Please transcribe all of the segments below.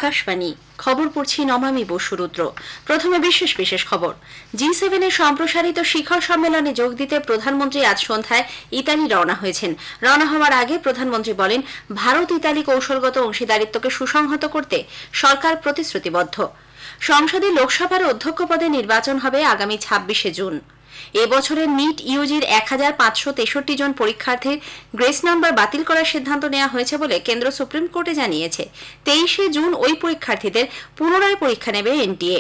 আকাশবাণী খবর পড়ছি নমামি বসুরুদ্র। প্রথমে বিশেষ বিশেষ খবর। G7 এর সম্প্রসারিত শিখর সম্মেলনে যোগ দিতে প্রধানমন্ত্রী আজ সন্ধ্যায় ইতালি রওনা হয়েছেন। রওনা হওয়ার আগে প্রধানমন্ত্রী বলেন, ভারত ইতালি কৌশলগত অংশীদারিত্বকে সুসংহত করতে সরকার প্রতিশ্রুতিবদ্ধ। সংসদে লোকসভার অধ্যক্ষ পদে নির্বাচন হবে আগামী 26শে জুন। এবছরের নিট ইউজির 1563 জন পরীক্ষার্থীর গ্রেস নাম্বার বাতিল করার সিদ্ধান্ত নেওয়া হয়েছে বলে কেন্দ্র সুপ্রিম কোর্টে জানিয়েছে। 23শে জুন ওই পরীক্ষার্থীদের পুনরায় পরীক্ষা নেবে এনটিএ।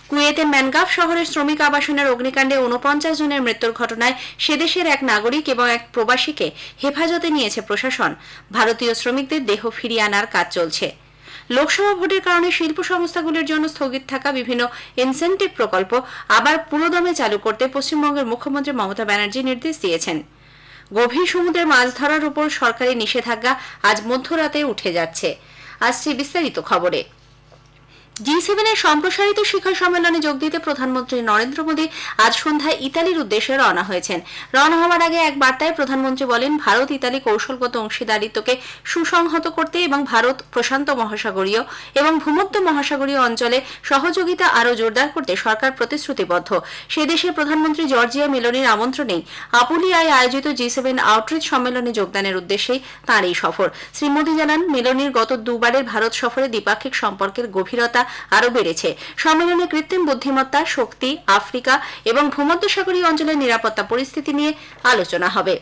কুয়েতের ম্যানগাফ শহরের শ্রমিক আবাসনের অগ্নিকাণ্ডে 49 জনের মৃত্যুর ঘটনায় সেদেশের এক নাগরিক এবং এক প্রবাসীকে হেফাজতে নিয়েছে প্রশাসন। ভারতীয় শ্রমিকদের দেহ ফিরিয়ে আনার কাজ চলছে। লোকসভা ভোটের কারণে শিল্প সংস্থাগুলির জন্য স্থগিত থাকা বিভিন্ন ইনসেন্টিভ প্রকল্প আবার পুরোদমে চালু করতে পশ্চিমবঙ্গের মুখ্যমন্ত্রী মমতা ব্যানার্জি নির্দেশ দিয়েছেন। গভীর সমুদ্রে মাছ ধরার উপর সরকারি নিষেধাজ্ঞা আজ মধ্যরাতে উঠে যাচ্ছে। আসছে বিস্তারিত খবরে। G7 এর সম্প্রসারিত শিখর সম্মেলনে যোগ দিতে প্রধানমন্ত্রী নরেন্দ্র মোদী আজ সন্ধ্যায় ইতালির উদ্দেশ্যে রওনা হয়েছেন। রওনা হওয়ার আগে এক বার্তায় প্রধানমন্ত্রী বলেন, ভারত ইতালি কৌশলগত অংশীদারিত্বকে সুসংহত করতে এবং ভারত প্রশান্ত মহাসাগরীয় এবং ভূমধ্য মহাসাগরীয় অঞ্চলে সহযোগিতা আরও জোরদার করতে সরকার প্রতিশ্রুতিবদ্ধ। সে দেশের প্রধানমন্ত্রী জর্জিয়া মেলোনির আমন্ত্রণেই আপুলিয়ায় আয়োজিত G7 আউটরিচ সম্মেলনে যোগদানের উদ্দেশ্যেই তাঁর এই সফর। শ্রী মোদী জানান, মেলোনির গত দুবারের ভারত সফরে দ্বিপাক্ষিক সম্পর্কের গভীরতা আরও বেড়েছে। সম্মেলনে কৃত্রিম বুদ্ধিমত্তা, শক্তি, আফ্রিকা এবং ভূমধ্যসাগরীয় অঞ্চলের নিরাপত্তা পরিস্থিতি নিয়ে আলোচনা হবে।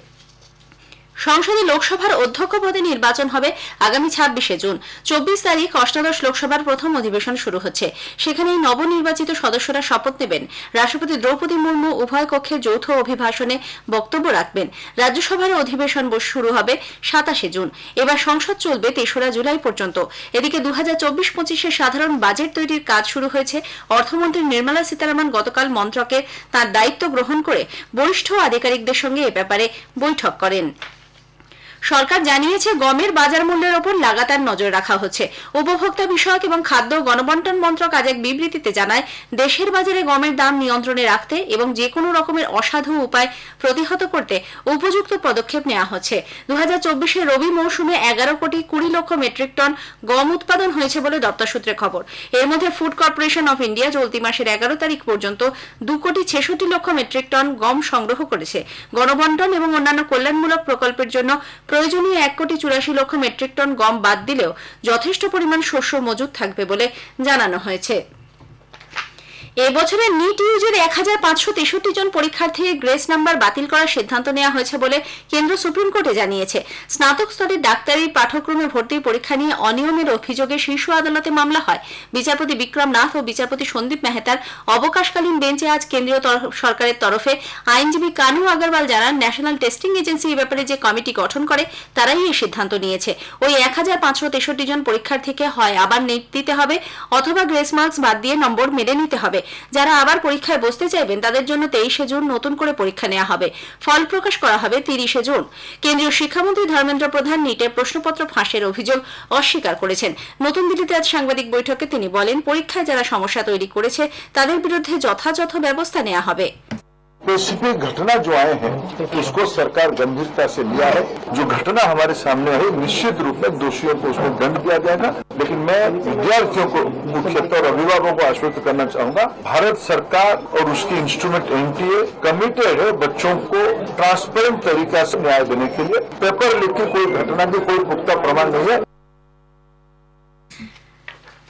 সংসদে লোকসভার অধ্যক্ষ পদে নির্বাচন হবে আগামী 26শে জুন। 24 তারিখ অষ্টাদশ লোকসভার প্রথম অধিবেশন শুরু হচ্ছে। সেখানেই নবনির্বাচিত সদস্যরা শপথ নেবেন। রাষ্ট্রপতি দ্রৌপদী মুর্মু উভয় কক্ষের যৌথ অভিভাষণে বক্তব্য রাখবেন। রাজ্যসভার অধিবেশন শুরু হবে 27শে জুন। এবার সংসদ চলবে 3রা জুলাই পর্যন্ত। এদিকে 2024-25-এর সাধারণ বাজেট তৈরির কাজ শুরু হয়েছে। অর্থমন্ত্রী নির্মলা সীতারামন গতকাল মন্ত্রকের তাঁর দায়িত্ব গ্রহণ করে বরিষ্ঠ আধিকারিকদের সঙ্গে এ ব্যাপারে বৈঠক করেন। সরকার জানিয়েছে, গমের বাজার মূল্যের ওপর লাগাতার নজর রাখা হচ্ছে। উপভোক্তা বিষয়ক এবং খাদ্য গণবণ্টন মন্ত্রক আজ এক বিবৃতিতে জানায়, দেশের বাজারে গমের দাম নিয়ন্ত্রণে রাখতে এবং যে কোনো রকমের অসাধু উপায় প্রতিহত করতে উপযুক্ত পদক্ষেপ নেওয়া হচ্ছে। 2024-এর রবি মৌসুমে 11,20,00,000 মেট্রিক টন গম উৎপাদন হয়েছে বলে দপ্তর সূত্রে খবর। এর মধ্যে ফুড কর্পোরেশন অফ ইন্ডিয়া চলতি মাসের 11 তারিখ পর্যন্ত 2,66,00,000 মেট্রিক টন গম সংগ্রহ করেছে। গণবণ্টন এবং অন্যান্য কল্যাণমূলক প্রকল্পের জন্য প্রয়োজনীয় 1,84,00,000 মেট্রিক টন গম বাদ দিলেও যথেষ্ট পরিমাণ শস্য মজুদ থাকবে বলে জানানো হয়েছে। এবছরের নিট ইউজির 1563 জন পরীক্ষার্থীর গ্রেস নাম্বার বাতিল করার সিদ্ধান্ত নেওয়া হয়েছে বলে কেন্দ্র সুপ্রিম কোর্টে জানিয়েছে। স্নাতক স্তরের ডাক্তারি পাঠ্যক্রমে ভর্তির পরীক্ষা নিয়ে অনিয়মের অভিযোগে শীর্ষ আদালতে মামলা হয়। বিচারপতি বিক্রম নাথ ও বিচারপতি সন্দীপ মেহতার অবকাশকালীন বেঞ্চে আজ কেন্দ্রীয় সরকারের তরফে আইনজীবী কানু আগরওয়াল জানান, ন্যাশনাল টেস্টিং এজেন্সি এ ব্যাপারে যে কমিটি গঠন করে তারাই এই সিদ্ধান্ত নিয়েছে। ওই 1563 জন পরীক্ষার্থীকে হয় আবার নিট দিতে হবে অথবা গ্রেস মার্কস বাদ দিয়ে নম্বর মেনে নিতে হবে। যারা আবার পরীক্ষায় বসতে চাইবেন তাদের জন্য 23শে জুন নতুন করে পরীক্ষা নেওয়া হবে। ফল প্রকাশ করা হবে 30শে জুন। কেন্দ্রীয় শিক্ষামন্ত্রী ধর্মেন্দ্র প্রধান নিটের প্রশ্নপত্র ফাঁসের অভিযোগ অস্বীকার করেছেন। নতুন দিল্লিতে আজ সাংবাদিক বৈঠকে তিনি বলেন, পরীক্ষায় যারা সমস্যা তৈরি করেছে তাদের বিরুদ্ধে যথাযথ ব্যবস্থা নেওয়া হবে। स्पेसिफिक घटना जो आए हैं उसको सरकार गंभीरता से लिया है। जो घटना हमारे सामने है निश्चित रूप में दोषियों को उसमें दंड दिया जाएगा। लेकिन मैं विद्यार्थियों को मुख्यतः और अभिभावकों को आश्वस्त करना चाहूंगा, भारत सरकार और उसकी इंस्ट्रूमेंट एनटीए कमिटेड है बच्चों को ट्रांसपेरेंट तरीका से न्याय देने के लिए। पेपर लीक की कोई घटना की कोई पुख्ता प्रमाण नहीं है।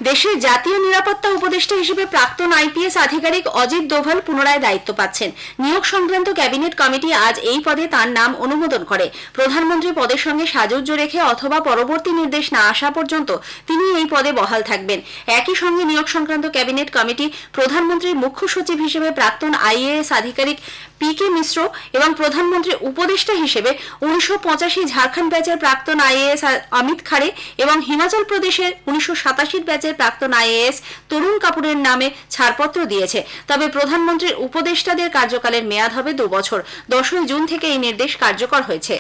দেশের জাতীয় নিরাপত্তা উপদেষ্টা হিসেবে প্রাক্তন আইপিএস আধিকারিক অজিত দোভাল পুনরায় দায়িত্ব পাচ্ছেন। নিয়োগ সংক্রান্ত ক্যাবিনেট কমিটি আজ এই পদে তার নাম অনুমোদন করে। প্রধানমন্ত্রী পদের সঙ্গে সাযুজ্য রেখে অথবা পরবর্তী নির্দেশ না আসা পর্যন্ত তিনি এই পদে বহাল থাকবেন। একই সঙ্গে নিয়োগ সংক্রান্ত ক্যাবিনেট কমিটি প্রধানমন্ত্রীর মুখ্য সচিব হিসেবে প্রাক্তন আইএএস আধিকারিক PK মিশ্র এবং প্রধানমন্ত্রীর উপদেষ্টা হিসেবে 1985 ঝাড়খণ্ড ব্যাচের প্রাক্তন আইএএস অমিত খাড়ে এবং হিমাচল প্রদেশের 1987 ব্যাচের প্রাক্তন আইএএস তরুণ কাপুরের নামে ছাড়পত্র দিয়েছে। তবে প্রধানমন্ত্রীর উপদেষ্টাদের কার্যকালের মেয়াদ হবে 2 বছর। 10ই জুন থেকে এই নির্দেশ কার্যকর হয়েছে।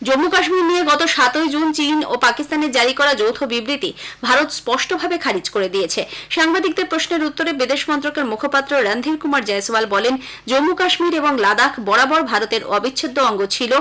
জম্মু কাশ্মীর নিয়ে গত 7 জুন চীন ও পাকিস্তানের জারি করা যৌথ বিবৃতি ভারত স্পষ্টভাবে খারিজ করে দিয়েছে। সাংবাদিকদের প্রশ্নের উত্তরে বিদেশ মন্ত্রকের মুখপাত্র রণধীর কুমার জয়সওয়াল বলেন, জম্মু কাশ্মীর এবং লাদাখ বরাবর ভারতের অবিচ্ছেদ্য অঙ্গ ছিল,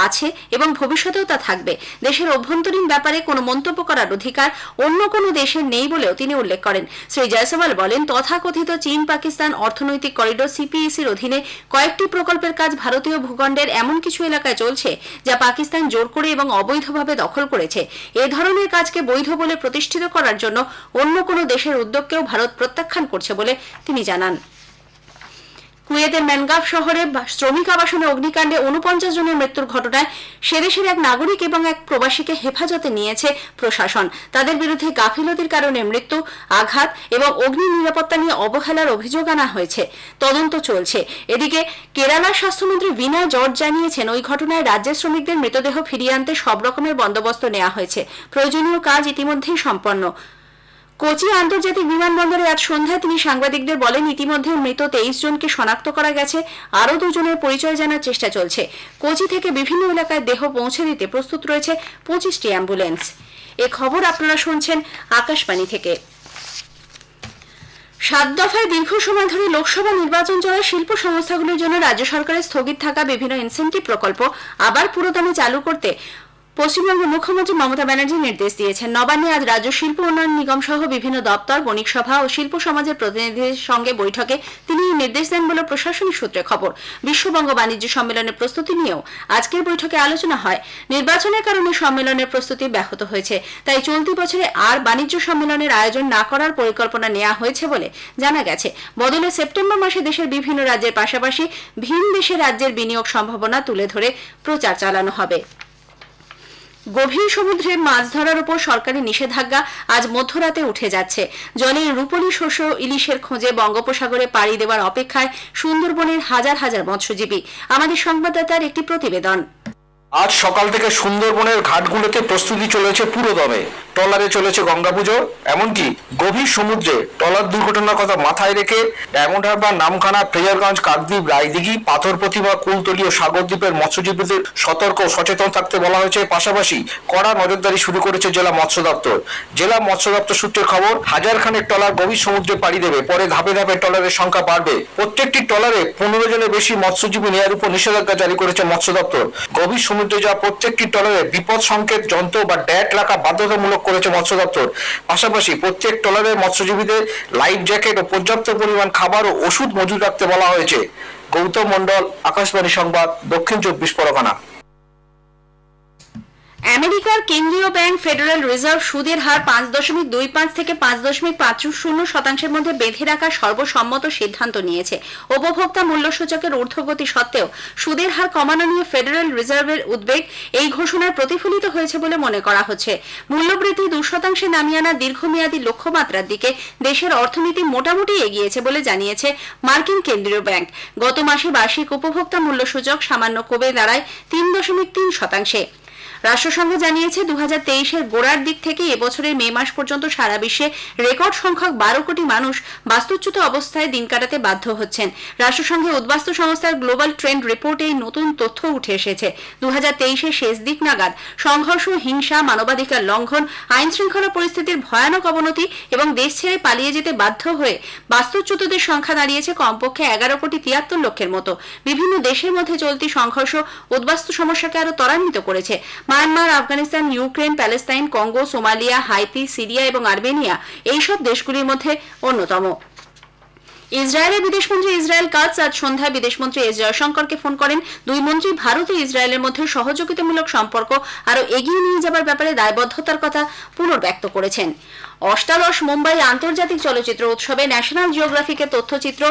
আছে এবং ভবিষ্যতেও তা থাকবে। দেশের অভ্যন্তরীণ ব্যাপারে কোনো মন্তব্য করার অধিকার অন্য কোনো দেশের নেই বলেও তিনি উল্লেখ করেন। শ্রী জয়সওয়াল বলেন, তথাকথিত চীন পাকিস্তান অর্থনৈতিক করিডোর সিপিইসির অধীনে কয়েকটি প্রকল্পের কাজ ভারতীয় ভূখণ্ডের এমন কিছু এলাকায় চলছে যা পাকিস্তান জোর করে এবং অবৈধভাবে দখল করেছে। এ ধরনের কাজকে বৈধ বলে প্রতিষ্ঠিত করার জন্য অন্য কোনো দেশের উদ্যোগকেও ভারত প্রত্যাখ্যান করছে বলে তিনি জানান। কুয়েতের ম্যানগাফ শহরে শ্রমিক আবাসনে অগ্নিকাণ্ডে 49 জনের মৃত্যুর ঘটনায় সে দেশের এক নাগরিক এবং এক প্রবাসীকে হেফাজতে নিয়েছে প্রশাসন। তাদের বিরুদ্ধে গাফিলতির কারণে মৃত্যু, আঘাত এবং অগ্নি নিরাপত্তা নিয়ে অবহেলার অভিযোগ আনা হয়েছে। তদন্ত চলছে। এদিকে কেরালার স্বাস্থ্যমন্ত্রী বিনয় জর্জ জানিয়েছেন, ওই ঘটনায় রাজ্যের শ্রমিকদের মৃতদেহ ফিরিয়ে আনতে সব রকমের বন্দোবস্ত নেওয়া হয়েছে। প্রয়োজনীয় কাজ ইতিমধ্যেই সম্পন্ন। কোচি আন্তর্জাতিক বিমানবন্দরে আজ সন্ধ্যায় তিনি সাংবাদিকদের বলেন, ইতিমধ্যে মৃত 23 জনকে শনাক্ত করা গেছে, আরও 2 জনের পরিচয় জানার চেষ্টা চলছে। কোচি থেকে বিভিন্ন এলাকায় দেহ পৌঁছে দিতে প্রস্তুত রয়েছে 25টি অ্যাম্বুলেন্স। এ খবর আপনারা শুনছেন আকাশবাণী থেকে। 7 দফায় দীর্ঘ সময় ধরে লোকসভা নির্বাচন চলায় শিল্প সংস্থাগুলির জন্য রাজ্য সরকারের স্থগিত থাকা বিভিন্ন ইনসেন্টিভ প্রকল্প আবার পুরোদমে চালু করতে পশ্চিমবঙ্গের মুখ্যমন্ত্রী মমতা ব্যানার্জি নির্দেশ দিয়েছেন। নবান্নে আজ রাজ্য শিল্প উন্নয়ন নিগম সহ বিভিন্ন দপ্তর, বণিক সভা ও শিল্প সমাজের প্রতিনিধিদের সঙ্গে বৈঠকে তিনি এই নির্দেশ দেন বলে প্রশাসনিক সূত্রে খবর। বিশ্ববঙ্গ বাণিজ্য সম্মেলনের প্রস্তুতি নিয়েও আজকের বৈঠকে আলোচনা হয়। নির্বাচনের কারণে সম্মেলনের প্রস্তুতি ব্যাহত হয়েছে, তাই চলতি বছরে আর বাণিজ্য সম্মেলনের আয়োজন না করার পরিকল্পনা নেওয়া হয়েছে বলে জানা গেছে। বদলে সেপ্টেম্বর মাসে দেশের বিভিন্ন রাজ্যের পাশাপাশি ভিন দেশের রাজ্যের বিনিয়োগ সম্ভাবনা তুলে ধরে প্রচার চালানো হবে। গভীর সমুদ্রে মাছ ধরার উপর সরকারি নিষেধাজ্ঞা আজ মধ্যরাতে উঠে যাচ্ছে। জলে রূপলি শস্য ইলিশের খোঁজে বঙ্গোপসাগরে পাড়ি দেওয়ার অপেক্ষায় সুন্দরবনের হাজার হাজার মৎস্যজীবী। আমাদের সংবাদদাতার একটি প্রতিবেদন। আজ সকাল থেকে সুন্দরবনের ঘাটগুলোতে প্রস্তুতি চলেছে পুরোদমে। ট্রলারে চলেছে গঙ্গা পুজো, এমনকি গভীর সমুদ্রে ট্রলার দুর্ঘটনার কথা মাথায় রেখে ডায়মন্ড হারবার, নামখানা, ফ্রেজারগঞ্জ, কাকদ্বীপ, রায়দিঘি, পাথর প্রতিমা, কুলতলি ও সাগরদ্বীপের মৎস্যজীবীদের সতর্ক ও সচেতন থাকতে বলা হয়েছে। পাশাপাশি কড়া নজরদারি শুরু করেছে জেলা মৎস্য দপ্তর। জেলা মৎস্য দপ্তর সূত্রের খবর, 1000 খানেক ট্রলার গভীর সমুদ্রে পাড়ি দেবে। পরে ধাপে ধাপে ট্রলারের সংখ্যা বাড়বে। প্রত্যেকটি ট্রলারে 15 জনের বেশি মৎস্যজীবী নেওয়ার উপর নিষেধাজ্ঞা জারি করেছে মৎস্য দপ্তর। গভীর সমুদ্রে যাওয়া প্রত্যেকটি ট্রলারে বিপদ সংকেত যন্ত্র বা ড্যাট রাখা বাধ্যতামূলক করেছে মৎস্য দপ্তর। পাশাপাশি প্রত্যেক ট্রলারের মৎস্যজীবীদের লাইফ জ্যাকেট ও পর্যাপ্ত পরিমাণ খাবার ও ওষুধ মজুত রাখতে বলা হয়েছে। গৌতম মন্ডল, আকাশবাণী সংবাদ, দক্ষিণ 24 পরগনা। আমেরিকার কেন্দ্রীয় ব্যাংক ফেডারেল রিজার্ভ সুদের হার 5.25 থেকে 5.50% মধ্যে বেঁধে রাখার সর্বসম্মত সিদ্ধান্ত নিয়েছে। উপভোক্তা মূল্য সূচকের ঊর্ধ্বগতি সত্ত্বেও সুদের হার কমানো নিয়ে ফেডারেল রিজার্ভের উদ্বেগ এই ঘোষণার প্রতিফলিত হয়েছে বলে মনে করা হচ্ছে। মূল্যবৃদ্ধি 2% নামিয়ে আনা দীর্ঘমেয়াদী লক্ষ্যমাত্রার দিকে দেশের অর্থনীতি মোটামুটি এগিয়েছে বলে জানিয়েছে মার্কিন কেন্দ্রীয় ব্যাংক। গত মাসে বার্ষিক উপভোক্তা মূল্য সূচক সামান্য কমে দাঁড়ায় 3.3%। রাষ্ট্রসংঘ জানিয়েছে 2023-এর গোড়ার দিক থেকে এবছরের মে মাস পর্যন্ত সারা বিশ্বে রেকর্ড সংখ্যক 12 কোটি মানুষ বাস্তুচ্যুত অবস্থায় দিন কাটাতে বাধ্য হচ্ছেন। রাষ্ট্রসংঘের উদ্বাস্তু সংস্থার গ্লোবাল ট্রেন্ড রিপোর্টে এই নতুন তথ্য উঠে এসেছে। 2023-এর শেষ দিক নাগাদ সংঘর্ষ, হিংসা, মানবাধিকার লঙ্ঘন, আইন শৃঙ্খলা পরিস্থিতির ভয়ানক অবনতি এবং দেশ ছেড়ে পালিয়ে যেতে বাধ্য হয়ে বাস্তুচ্যুতদের সংখ্যা দাঁড়িয়েছে কমপক্ষে 11,73,00,000 মতো। বিভিন্ন দেশের মধ্যে চলতি সংঘর্ষ উদ্বাস্তু সমস্যাকে আরো ত্বরান্বিত করেছে। Myanmar, Afghanistan, Ukraine, Palestine, Congo, Somalia, Haiti, Syria এবং আর্মেনিয়া এইসব দেশগুলির মধ্যে অন্যতম। ইসরায়েলের বিদেশমন্ত্রী ইসরায়েল কাটজ আজ সন্ধ্যায় বিদেশমন্ত্রী এস জয়শঙ্করকে ফোন করেন। দুই মন্ত্রী ভারত ও ইসরায়েলের মধ্যে সহযোগিতামূলক সম্পর্ক আরও এগিয়ে নিয়ে যাবার ব্যাপারে দায়বদ্ধতার কথা পুনর্ব্যক্ত করেছেন। অষ্টাদশ মুম্বাই আন্তর্জাতিক চলচ্চিত্র উৎসবে ন্যাশনাল জিওগ্রাফিকের তথ্যচিত্র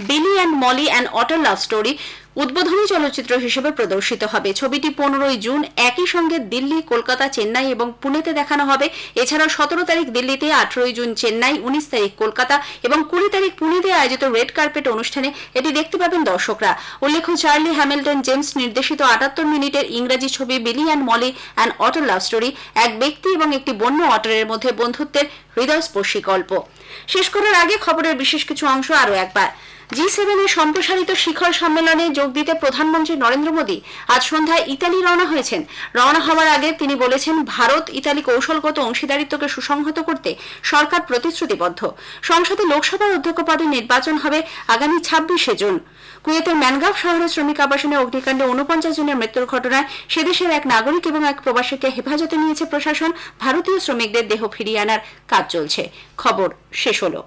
Billy and Molly and otter love story উদ্বোধনী চলচ্চিত্র হিসেবে প্রদর্শিত হবে। ছবিটি 15 জুন একই সঙ্গে দিল্লি, কলকাতা, চেন্নাই এবং পুনেতে দেখানো হবে। এছাড়াও 17 তারিখ দিল্লিতে, 18 জুন চেন্নাই, 19 তারিখ কলকাতা এবং 20 তারিখ পুনেতে আয়োজিত রেড কার্পেট অনুষ্ঠানে এটি দেখতে পাবেন দর্শকরা। উল্লেখ্য, চার্লি হ্যামিল্টন জেমস নির্দেশিত 78 মিনিটের ইংরাজি ছবি Billy and Molly and otter love story এক ব্যক্তি এবং একটি বন্য অটারের মধ্যে বন্ধুত্বের হৃদয়স্পর্শী গল্প। শেষ করার আগে খবরের বিশেষ কিছু অংশ আরও একবার। G7 এর সম্প্রসারিত শিখর সম্মেলনে যোগ দিতে প্রধানমন্ত্রী নরেন্দ্র মোদী আজ সন্ধ্যায় ইতালি রওনা হয়েছেন। রওনা হওয়ার আগে তিনি বলেছেন, ভারত ইতালি কৌশলগত অংশীদারিত্বকে সুসংহত করতে সরকার প্রতিশ্রুতিবদ্ধ। সংসদে লোকসভার অধ্যক্ষ পদে নির্বাচন হবে আগামী 26শে জুন। কুয়েতের ম্যানগাভ শহরের শ্রমিক আবাসনে অগ্নিকাণ্ডে 49 জনের মৃত্যুর ঘটনায় সে দেশের এক নাগরিক এবং এক প্রবাসীকে হেফাজতে নিয়েছে প্রশাসন। ভারতীয় শ্রমিকদের দেহ ফিরিয়ে আনার কাজ চলছে। খবর শেষ হলো।